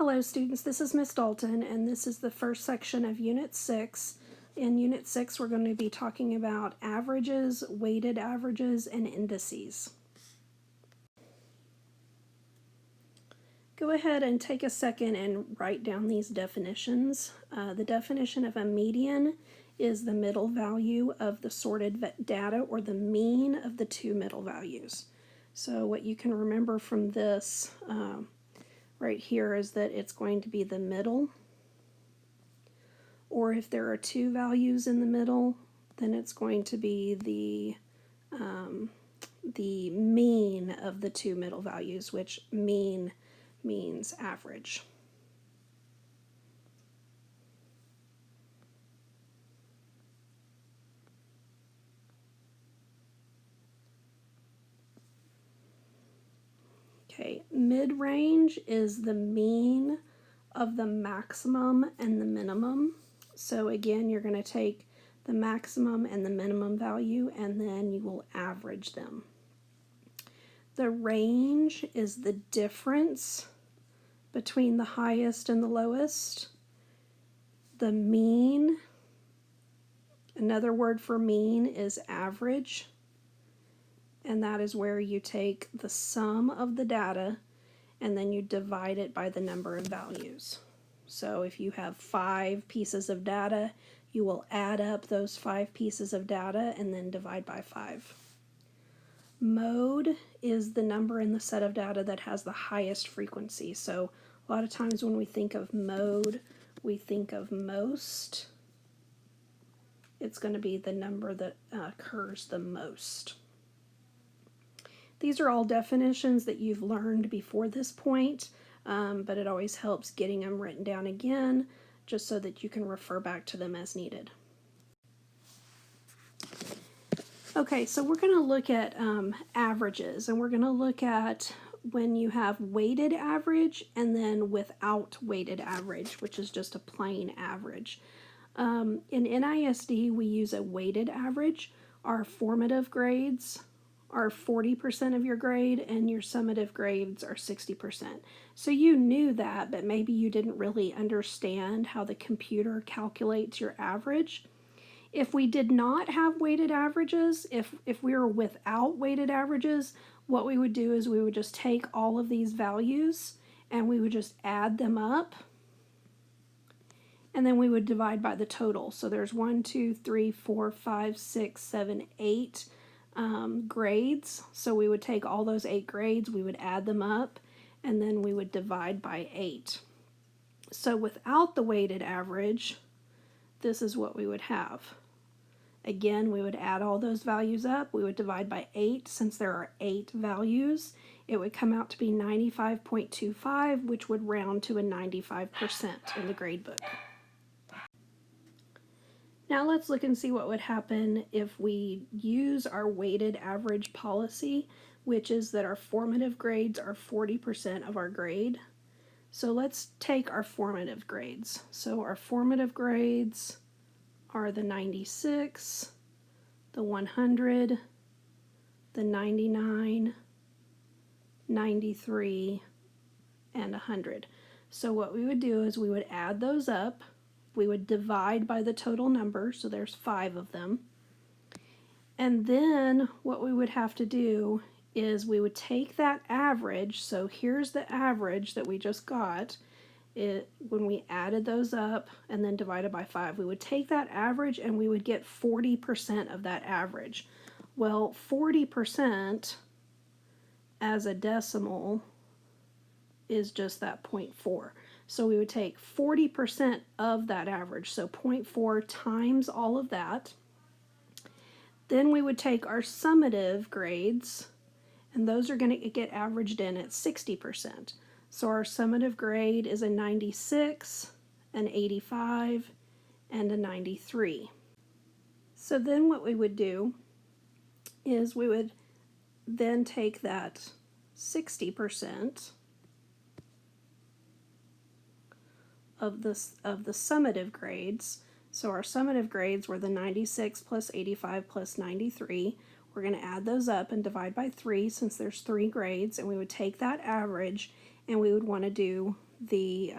Hello students, this is Miss Dalton and this is the first section of Unit 6. In Unit 6 we're going to be talking about averages, weighted averages, and indices. Go ahead and take a second and write down these definitions. The definition of a median is the middle value of the sorted data or the mean of the two middle values. So what you can remember from this right here is that it's going to be the middle, or if there are two values in the middle, then it's going to be the mean of the two middle values, which mean means average. Okay, mid-range is the mean of the maximum and the minimum. So again, you're going to take the maximum and the minimum value and then you will average them. The range is the difference between the highest and the lowest. The mean, another word for mean is average. And that is where you take the sum of the data and then you divide it by the number of values. So if you have 5 pieces of data, you will add up those 5 pieces of data and then divide by 5. Mode is the number in the set of data that has the highest frequency. So a lot of times when we think of mode, we think of most. It's going to be the number that occurs the most. These are all definitions that you've learned before this point, but it always helps getting them written down again, just so that you can refer back to them as needed. Okay, so we're going to look at averages, and we're going to look at when you have weighted average and then without weighted average, which is just a plain average. In NISD, we use a weighted average. Our formative grades are 40% of your grade and your summative grades are 60%. So you knew that, but maybe you didn't really understand how the computer calculates your average. If we did not have weighted averages, if we were without weighted averages, what we would do is we would just take all of these values and we would just add them up and then we would divide by the total. So there's 1, 2, 3, 4, 5, 6, 7, 8 grades. So we would take all those 8 grades, we would add them up, and then we would divide by 8. So without the weighted average, this is what we would have. Again, we would add all those values up, we would divide by 8. Since there are 8 values, it would come out to be 95.25, which would round to a 95% in the gradebook. Now let's look and see what would happen if we use our weighted average policy, which is that our formative grades are 40% of our grade. So let's take our formative grades. So our formative grades are the 96, the 100, the 99, 93, and 100. So what we would do is we would add those up. We would divide by the total number, so there's 5 of them. And then what we would have to do is we would take that average, so here's the average that we just got, when we added those up and then divided by 5, we would take that average and we would get 40% of that average. Well, 40% as a decimal is just that 0.4. So we would take 40% of that average, so 0.4 times all of that. Then we would take our summative grades, and those are going to get averaged in at 60%. So our summative grade is a 96, an 85, and a 93. So then what we would do is we would then take that 60% of the summative grades. So our summative grades were the 96 plus 85 plus 93. We're going to add those up and divide by 3 since there's 3 grades, and we would take that average and we would want to do the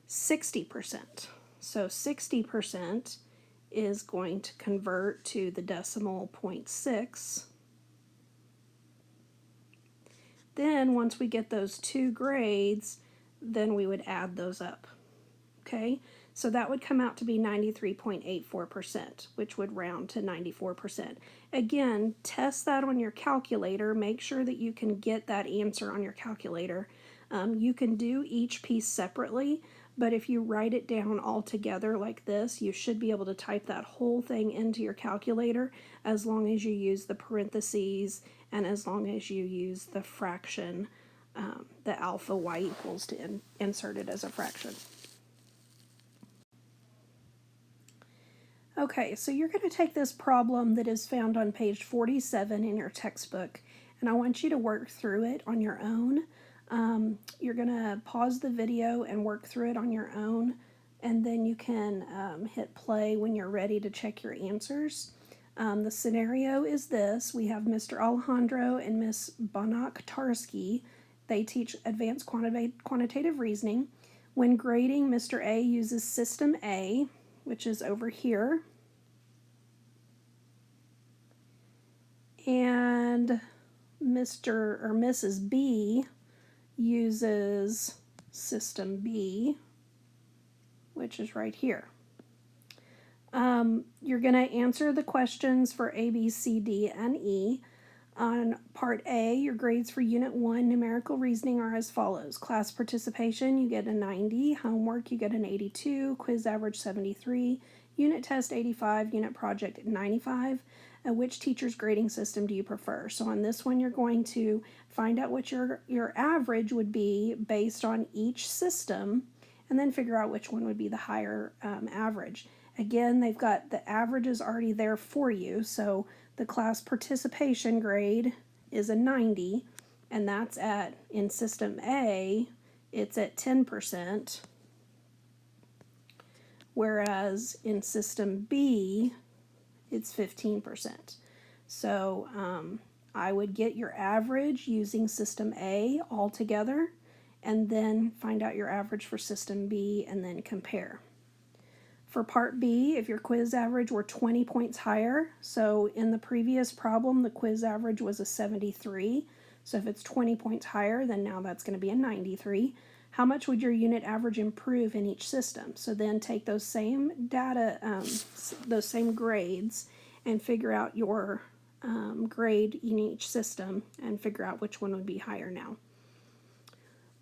60%. So 60% is going to convert to the decimal 0.6. Then once we get those two grades, then we would add those up. Okay, so that would come out to be 93.84%, which would round to 94%. Again, test that on your calculator. Make sure that you can get that answer on your calculator. You can do each piece separately, but if you write it down all together like this, you should be able to type that whole thing into your calculator as long as you use the parentheses and as long as you use the fraction, the alpha y equals to insert it as a fraction. Okay, so you're going to take this problem that is found on page 47 in your textbook, and I want you to work through it on your own. You're going to pause the video and work through it on your own, and then you can hit play when you're ready to check your answers. The scenario is this. We have Mr. Alejandro and Miss Bonak-Tarski. They teach advanced quantitative reasoning. When grading, Mr. A uses System A, which is over here, and Mr. or Mrs. B uses System B, which is right here. You're going to answer the questions for A, B, C, D, and E. On Part A, your grades for Unit 1 Numerical Reasoning are as follows. Class participation, you get a 90. Homework, you get an 82. Quiz average, 73. Unit test, 85. Unit project, 95. Which teacher's grading system do you prefer? So on this one, you're going to find out what your average would be based on each system, and then figure out which one would be the higher average. Again, they've got the averages already there for you, so the class participation grade is a 90, and that's in System A, it's at 10%, whereas in System B, it's 15%. So I would get your average using System A altogether, and then find out your average for System B, and then compare. For Part B, if your quiz average were 20 points higher, so in the previous problem, the quiz average was a 73. So if it's 20 points higher, then now that's going to be a 93. How much would your unit average improve in each system? So then take those same data, those same grades, and figure out your grade in each system and figure out which one would be higher now.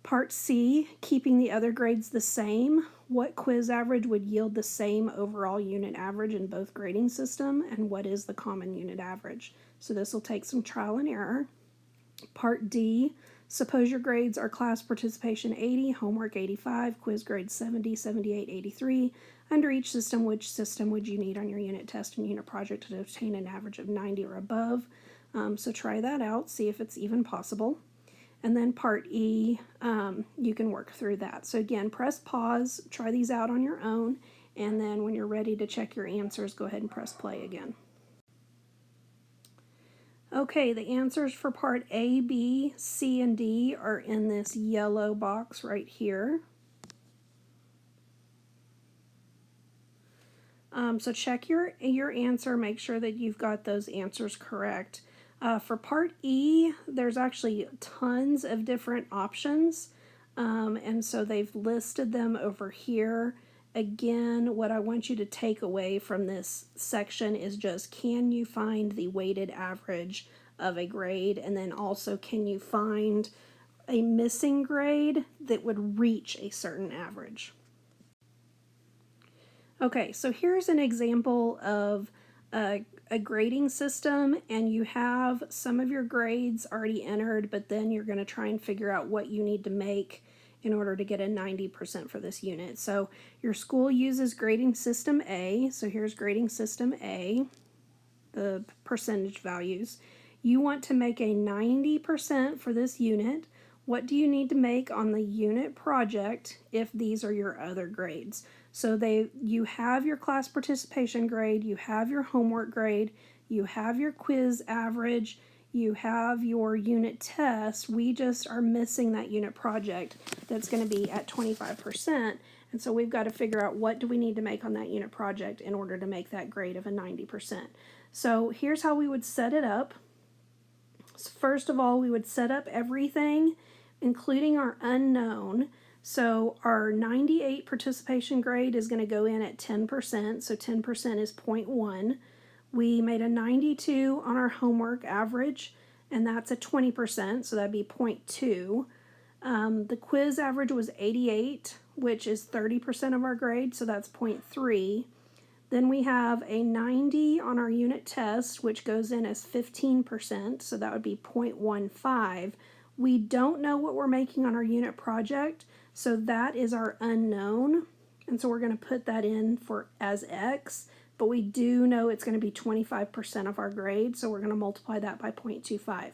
Part C, keeping the other grades the same. What quiz average would yield the same overall unit average in both grading system, and what is the common unit average? So this will take some trial and error. Part D, suppose your grades are class participation 80, homework 85, quiz grade 70, 78, 83. Under each system, which system would you need on your unit test and unit project to obtain an average of 90 or above? So try that out, see if it's even possible. And then Part E, you can work through that. So again, press pause, try these out on your own, and then when you're ready to check your answers, go ahead and press play again. Okay, the answers for Part A, B, C, and D are in this yellow box right here. So check your answer, make sure that you've got those answers correct. For Part E, there's actually tons of different options, and so they've listed them over here. Again, what I want you to take away from this section is just, can you find the weighted average of a grade, and then also can you find a missing grade that would reach a certain average. Okay, so here's an example of a grading system, and you have some of your grades already entered, but then you're going to try and figure out what you need to make in order to get a 90% for this unit. So your school uses grading system A, so here's grading system A, the percentage values. You want to make a 90% for this unit. What do you need to make on the unit project if these are your other grades? So you have your class participation grade, you have your homework grade, you have your quiz average, you have your unit test. We just are missing that unit project that's going to be at 25%. And so we've got to figure out what do we need to make on that unit project in order to make that grade of a 90%. So here's how we would set it up. So first of all, we would set up everything, including our unknown. So our 98 participation grade is going to go in at 10%. So 10% is 0.1. We made a 92 on our homework average, and that's a 20%, so that'd be 0.2. The quiz average was 88, which is 30% of our grade, so that's 0.3. Then we have a 90 on our unit test, which goes in as 15%, so that would be 0.15. We don't know what we're making on our unit project, so that is our unknown, and so we're going to put that in as X, but we do know it's going to be 25% of our grade, so we're going to multiply that by 0.25.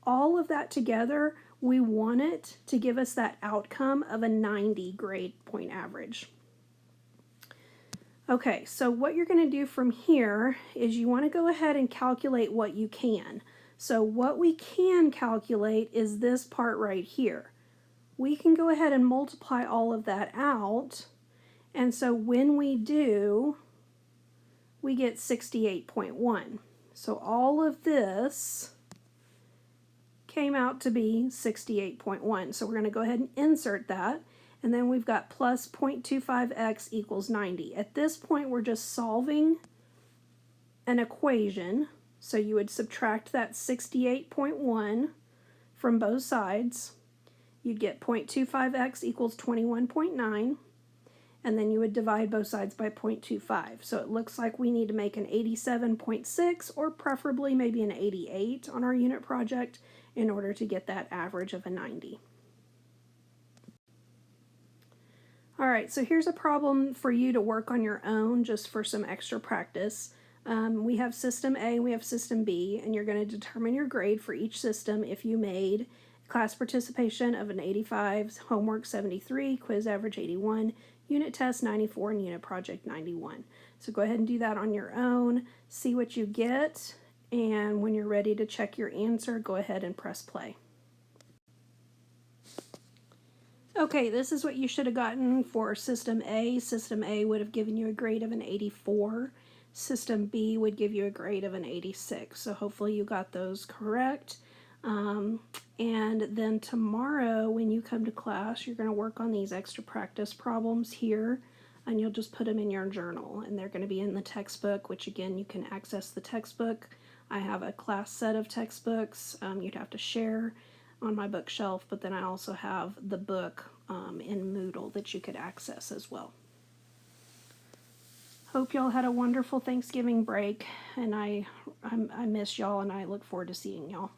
All of that together, we want it to give us that outcome of a 90 grade point average. Okay, so what you're going to do from here is you want to go ahead and calculate what you can. So what we can calculate is this part right here. We can go ahead and multiply all of that out, and so when we do, we get 68.1. So all of this came out to be 68.1. So we're going to go ahead and insert that. And then we've got plus 0.25x equals 90. At this point, we're just solving an equation. So you would subtract that 68.1 from both sides. You'd get 0.25x equals 21.9. And then you would divide both sides by 0.25. So it looks like we need to make an 87.6 or preferably maybe an 88 on our unit project in order to get that average of a 90. All right, so here's a problem for you to work on your own just for some extra practice. We have system A, we have system B, and you're going to determine your grade for each system if you made class participation of an 85, homework 73, quiz average 81, unit test 94, and unit project 91. So go ahead and do that on your own, see what you get, and when you're ready to check your answer, go ahead and press play. Okay, this is what you should have gotten for System A. System A would have given you a grade of an 84. System B would give you a grade of an 86. So hopefully you got those correct. And then tomorrow when you come to class, you're going to work on these extra practice problems here, and you'll just put them in your journal. And they're going to be in the textbook, which again, you can access the textbook. I have a class set of textbooks you'd have to share on my bookshelf, but then I also have the book in Moodle that you could access as well. Hope y'all had a wonderful Thanksgiving break, and I miss y'all, and I look forward to seeing y'all.